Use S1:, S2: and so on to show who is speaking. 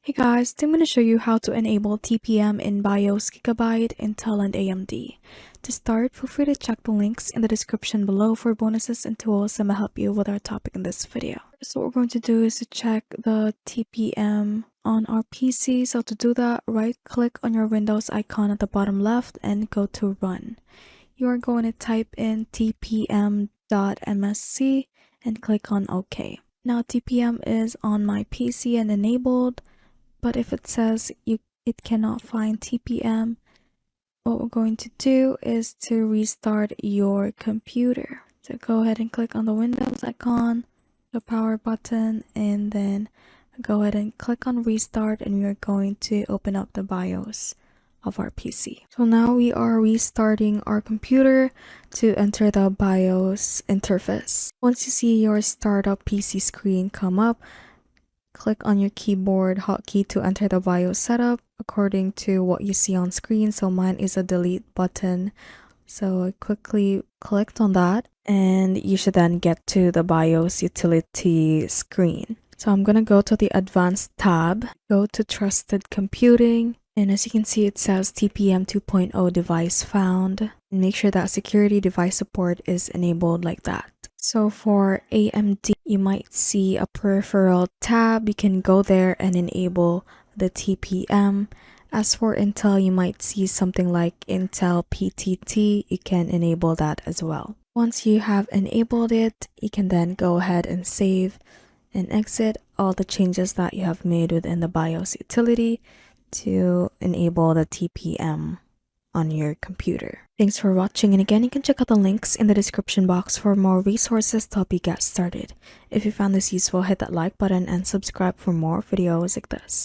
S1: Hey guys, today I'm going to show you how to enable TPM in BIOS, Gigabyte, Intel, and AMD. To start, feel free to check the links in the description below for bonuses and tools that may help you with our topic in this video. So what we're going to do is to check the TPM on our PC. So to do that, right-click on your Windows icon at the bottom left and go to Run. You are going to type in tpm.msc and click on OK. Now TPM is on my PC and enabled. But if it says it cannot find TPM, what we're going to do is to restart your computer. So go ahead and click on the Windows icon, the power button, and then go ahead and click on restart, and we are going to open up the BIOS of our PC. So now we are restarting our computer to enter the BIOS interface. Once you see your startup PC screen come up, click on your keyboard hotkey to enter the BIOS setup according to what you see on screen. So mine is a delete button. So I quickly clicked on that and you should then get to the BIOS utility screen. So I'm going to go to the advanced tab, go to trusted computing. And as you can see, it says TPM 2.0 device found. And make sure that security device support is enabled like that. So for AMD, you might see a peripheral tab. You can go there and enable the TPM. As for Intel, you might see something like Intel PTT. You can enable that as well. Once you have enabled it, you can then go ahead and save and exit all the changes that you have made within the BIOS utility to enable the TPM on your computer. Thanks for watching, and again, you can check out the links in the description box for more resources to help you get started. If you found this useful, hit that like button and subscribe for more videos like this.